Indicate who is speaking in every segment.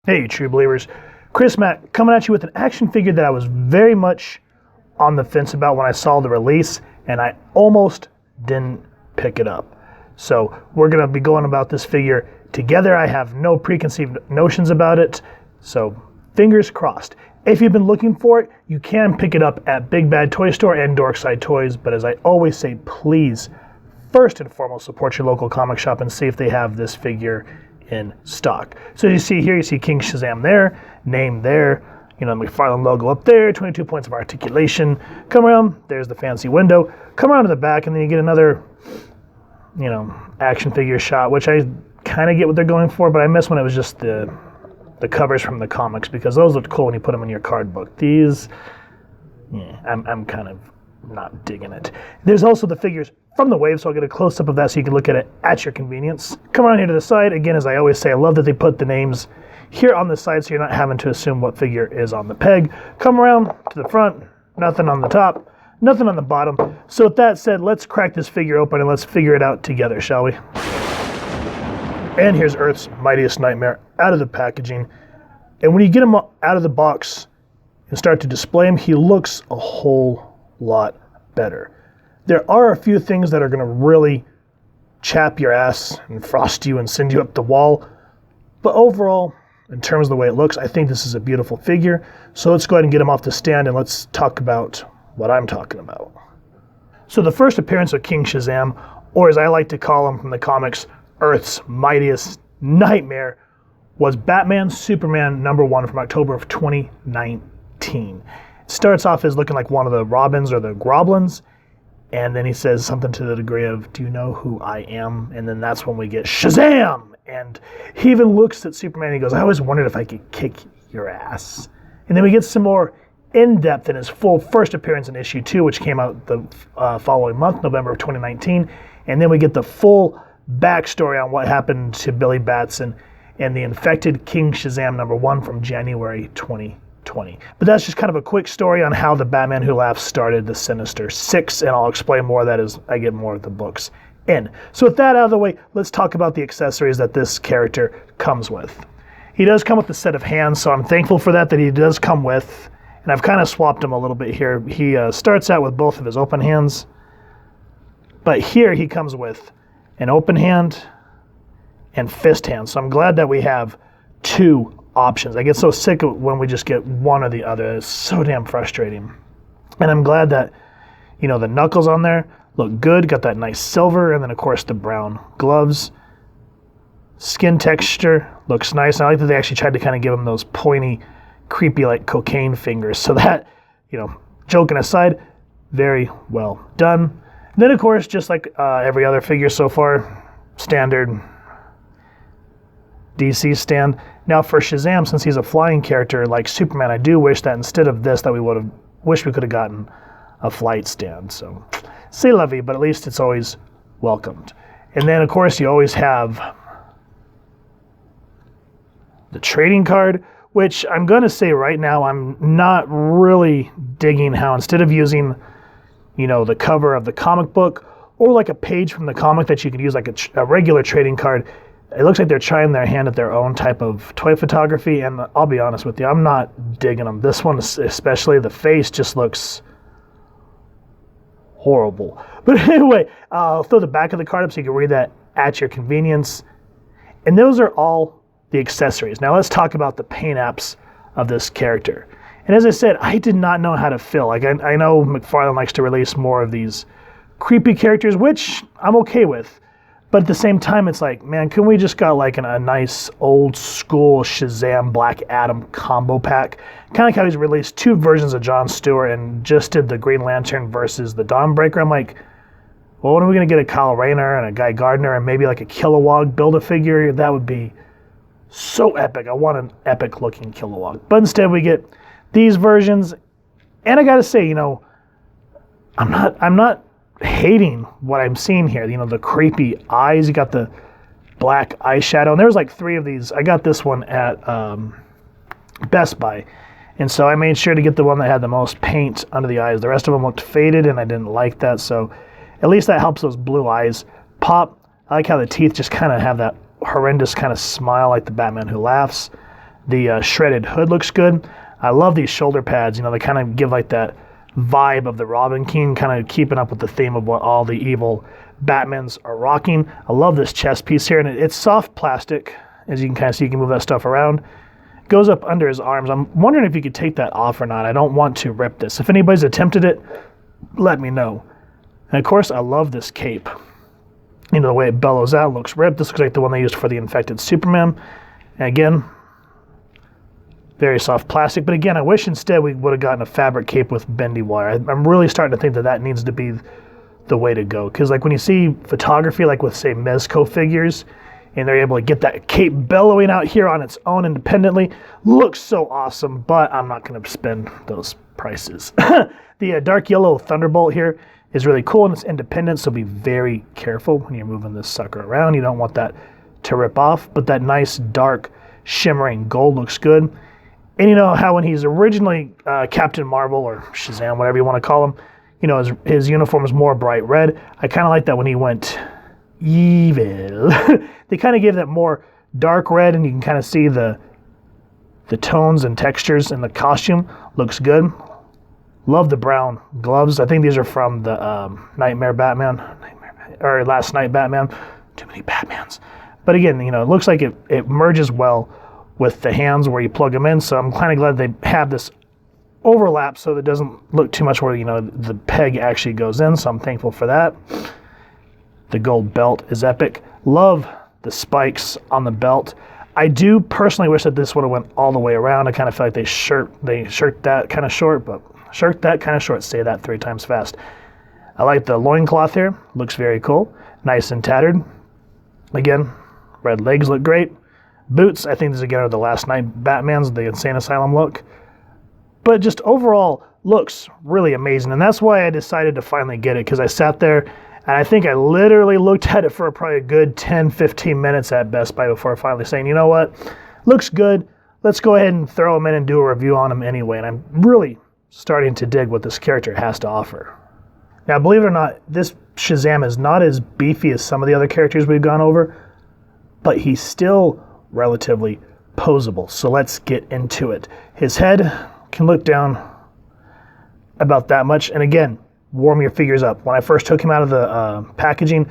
Speaker 1: Hey, true believers. Chris Mack coming at you with an action figure that I was very much on the fence about when I saw the release, and I almost didn't pick it up. So we're going to be going about this figure together. I have no preconceived notions about it, so fingers crossed. If you've been looking for it, you can pick it up at Big Bad Toy Store and Dorkside Toys, but as I always say, please, first and foremost, support your local comic shop and see if they have this figure in stock. So you see here, you see King Shazam there, name there, the McFarlane logo up there, 22 points of articulation. Come around, there's the fancy window. Come around to the back and then you get another, action figure shot, which I kind of get what they're going for, but I miss when it was just the covers from the comics because those looked cool when you put them in your card book. These, I'm kind of not digging it. There's also the figures from the wave, so I'll get a close-up of that so you can look at it at your convenience. Come around here to the side. Again, as I always say, I love that they put the names here on the side so you're not having to assume what figure is on the peg. Come around to the front, nothing on the top, nothing on the bottom. So with that said, let's crack this figure open and let's figure it out together, shall we? And here's Earth's Mightiest Nightmare out of the packaging. And when you get him out of the box and start to display him, he looks a whole lot better. There are a few things that are going to really chap your ass and frost you and send you up the wall. But overall, in terms of the way it looks, I think this is a beautiful figure. So let's go ahead and get him off the stand and let's talk about what I'm talking about. So the first appearance of King Shazam, or as I like to call him from the comics, Earth's Mightiest Nightmare, was Batman Superman #1 from October of 2019. It starts off as looking like one of the Robins or the Groblins, and then he says something to the degree of, "Do you know who I am?" And then that's when we get Shazam! And he even looks at Superman and he goes, "I always wondered if I could kick your ass." And then we get some more in-depth in his full first appearance in issue 2, which came out the following month, November of 2019. And then we get the full backstory on what happened to Billy Batson and the Infected King Shazam #1 from January 2020. But that's just kind of a quick story on how the Batman Who Laughs started the Sinister Six, and I'll explain more of that as I get more of the books in. So with that out of the way, let's talk about the accessories that this character comes with. He does come with a set of hands, so I'm thankful for that he does come with, and I've kind of swapped him a little bit here. He starts out with both of his open hands, but here he comes with an open hand and fist hand. So I'm glad that we have two options. I get so sick of when we just get one or the other. It's so damn frustrating. And I'm glad that, the knuckles on there look good. Got that nice silver, and then of course the brown gloves. Skin texture looks nice. And I like that they actually tried to kind of give him those pointy, creepy like cocaine fingers. So that, joking aside, very well done. And then of course, just like every other figure so far, standard DC stand. Now for Shazam, since he's a flying character like Superman, I do wish that instead of this, that we would have wished we could have gotten a flight stand. So c'est la vie, but at least it's always welcomed. And then of course you always have the trading card, which I'm going to say right now, I'm not really digging how instead of using, the cover of the comic book or like a page from the comic that you could use like a regular trading card, it looks like they're trying their hand at their own type of toy photography, and I'll be honest with you, I'm not digging them. This one, especially, the face just looks horrible. But anyway, I'll throw the back of the card up so you can read that at your convenience. And those are all the accessories. Now let's talk about the paint apps of this character. And as I said, I did not know how to feel. Like I know McFarlane likes to release more of these creepy characters, which I'm okay with. But at the same time, it's like, man, can we just got like a nice old school Shazam Black Adam combo pack? Kind of like how he's released two versions of John Stewart and just did the Green Lantern versus the Dawnbreaker. I'm like, well, when are we going to get a Kyle Rayner and a Guy Gardner and maybe like a Kilowog Build-A-Figure? That would be so epic. I want an epic looking Kilowog. But instead we get these versions. And I got to say, I'm not hating what I'm seeing here. The creepy eyes. You got the black eyeshadow, and there was like 3 of these. I got this one at Best Buy, and so I made sure to get the one that had the most paint under the eyes. The rest of them looked faded, and I didn't like that. So at least that helps those blue eyes pop. I like how the teeth just kind of have that horrendous kind of smile like the Batman Who Laughs. The shredded hood looks good. I love these shoulder pads. You know, they kind of give like that vibe of the Robin King, kind of keeping up with the theme of what all the evil Batmans are rocking. I love this chest piece here, and it's soft plastic. As you can kind of see, you can move that stuff around. It goes up under his arms. I'm wondering if you could take that off or not. I don't want to rip this. If anybody's attempted it, let me know. And of course, I love this cape. You know, the way it bellows out looks ripped. This looks like the one they used for the Infected Superman. And again, very soft plastic. But again, I wish instead we would have gotten a fabric cape with bendy wire. I'm really starting to think that that needs to be the way to go. Because like when you see photography, like with say Mezco figures, and they're able to get that cape bellowing out here on its own independently, looks so awesome, but I'm not going to spend those prices. The dark yellow Thunderbolt here is really cool, and it's independent, so be very careful when you're moving this sucker around. You don't want that to rip off, but that nice dark shimmering gold looks good. And you know how when he's originally Captain Marvel or Shazam, whatever you want to call him, you know, his uniform is more bright red. I kind of like that when he went evil. They kind of gave that more dark red, and you can kind of see the tones and textures in the costume. Looks good. Love the brown gloves. I think these are from the Last Night Batman. Too many Batmans. But again, you know, it looks like it merges well with the hands where you plug them in. So I'm kind of glad they have this overlap so that it doesn't look too much where, you know, the peg actually goes in. So I'm thankful for that. The gold belt is epic. Love the spikes on the belt. I do personally wish that this would have went all the way around. I kind of feel like they shirt that kind of short, but shirt that kind of short. Say that 3 times fast. I like the loincloth here. Looks very cool. Nice and tattered. Again, red legs look great. Boots, I think these again are the Last Night Batmans, the Insane Asylum look. But just overall looks really amazing. And that's why I decided to finally get it, because I sat there and I think I literally looked at it for probably a good 10, 15 minutes at Best Buy before finally saying, you know what, looks good. Let's go ahead and throw him in and do a review on him anyway. And I'm really starting to dig what this character has to offer. Now, believe it or not, this Shazam is not as beefy as some of the other characters we've gone over, but he's still relatively posable. So let's get into it. His head can look down about that much. And again, warm your figures up. When I first took him out of the packaging,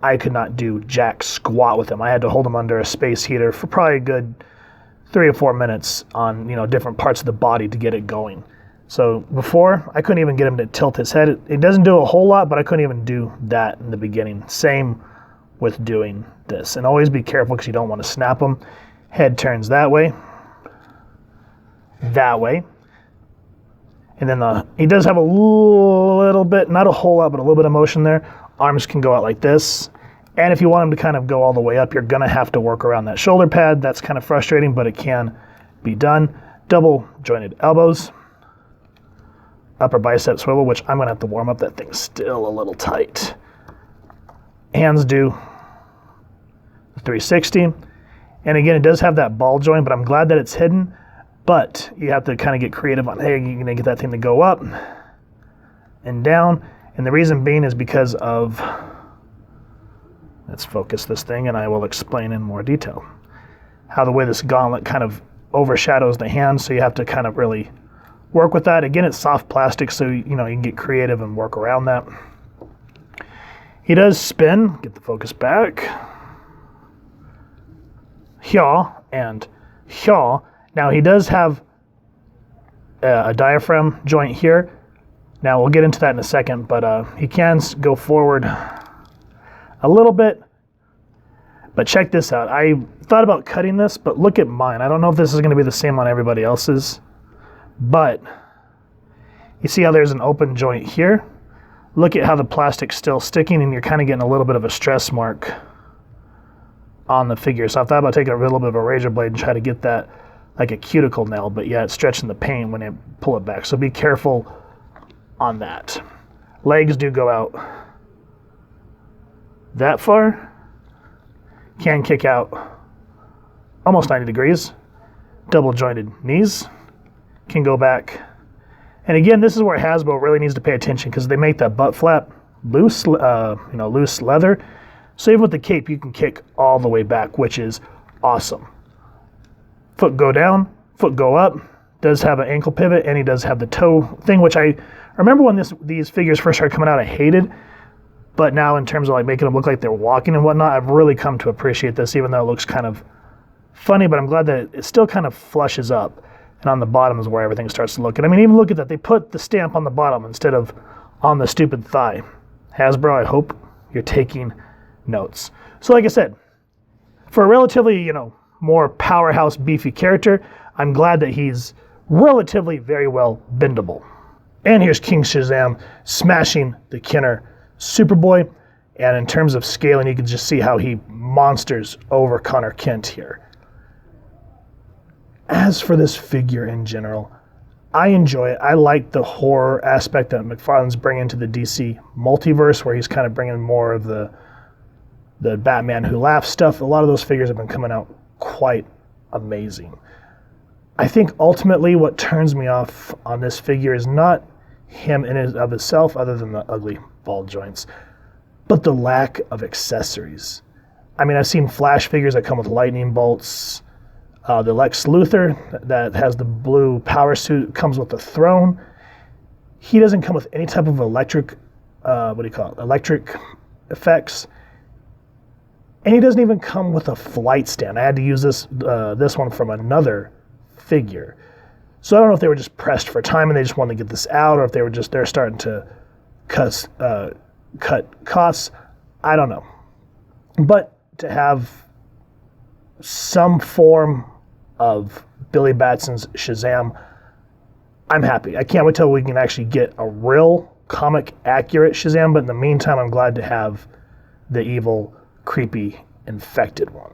Speaker 1: I could not do jack squat with him. I had to hold him under a space heater for probably a good 3 or 4 minutes on, you know, different parts of the body to get it going. So before, I couldn't even get him to tilt his head. It doesn't do a whole lot, but I couldn't even do that in the beginning. Same with doing this. And always be careful because you don't want to snap him. Head turns that way. And then he does have a little bit, not a whole lot, but a little bit of motion there. Arms can go out like this. And if you want him to kind of go all the way up, you're going to have to work around that shoulder pad. That's kind of frustrating, but it can be done. Double jointed elbows. Upper bicep swivel, which I'm going to have to warm up. That thing's still a little tight. Hands do 360. And again, it does have that ball joint, but I'm glad that it's hidden. But you have to kind of get creative on, hey, you're going to get that thing to go up and down. And the reason being is because of, let's focus this thing and I will explain in more detail how the way this gauntlet kind of overshadows the hand. So you have to kind of really work with that. Again, it's soft plastic, so you know you can get creative and work around that. He does spin. Get the focus back. Hyaw and hyaw. Now he does have a diaphragm joint here. Now we'll get into that in a second, but he can go forward a little bit. But check this out. I thought about cutting this, but look at mine. I don't know if this is going to be the same on everybody else's. But you see how there's an open joint here? Look at how the plastic's still sticking, and you're kind of getting a little bit of a stress mark on the figure. So I thought about taking a little bit of a razor blade and try to get that like a cuticle nail, but yeah, it's stretching the paint when you pull it back. So be careful on that. Legs do go out that far. Can kick out almost 90 degrees. Double jointed knees. Can go back. And again, this is where Hasbro really needs to pay attention because they make that butt flap loose, loose leather. So even with the cape, you can kick all the way back, which is awesome. foot go down, foot go up, does have an ankle pivot, and he does have the toe thing, which I remember when these figures first started coming out, I hated. But now in terms of like making them look like they're walking and whatnot, I've really come to appreciate this, even though it looks kind of funny, but I'm glad that it still kind of flushes up. And on the bottom is where everything starts to look. And I mean, even look at that. They put the stamp on the bottom instead of on the stupid thigh. Hasbro, I hope you're taking notes. So like I said, for a relatively, more powerhouse, beefy character, I'm glad that he's relatively very well bendable. And here's King Shazam smashing the Kenner Superboy. And in terms of scaling, you can just see how he monsters over Connor Kent here. As for this figure in general, I enjoy it. I like the horror aspect that McFarlane's bringing to the DC Multiverse, where he's kind of bringing more of the Batman Who Laughs stuff. A lot of those figures have been coming out quite amazing. I think ultimately what turns me off on this figure is not him in and of itself, other than the ugly ball joints, but the lack of accessories. I mean, I've seen Flash figures that come with lightning bolts. The Lex Luthor that has the blue power suit comes with the throne. He doesn't come with any type of electric, electric effects. And he doesn't even come with a flight stand. I had to use this one from another figure. So I don't know if they were just pressed for time and they just wanted to get this out, or if they're starting to cut costs. I don't know. But to have some form of Billy Batson's Shazam, I'm happy. I can't wait till we can actually get a real comic accurate Shazam, but in the meantime, I'm glad to have the evil, creepy, infected one.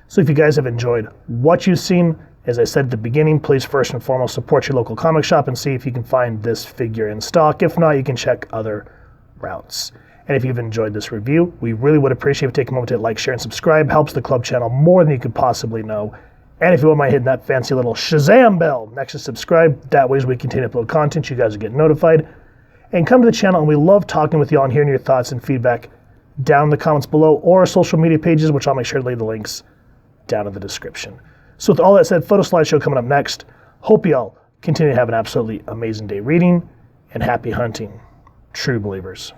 Speaker 1: So if you guys have enjoyed what you've seen, as I said at the beginning, please first and foremost support your local comic shop and see if you can find this figure in stock. If not, you can check other routes. And if you've enjoyed this review, we really would appreciate if you take a moment to like, share, and subscribe. Helps the club channel more than you could possibly know. And if you wouldn't mind hitting that fancy little Shazam bell next to subscribe, that way as we continue to upload content, you guys will get notified. And come to the channel, and we love talking with you all and hearing your thoughts and feedback down in the comments below, or our social media pages, which I'll make sure to leave the links down in the description. So with all that said, photo slideshow coming up next. Hope you all continue to have an absolutely amazing day reading, and happy hunting, true believers.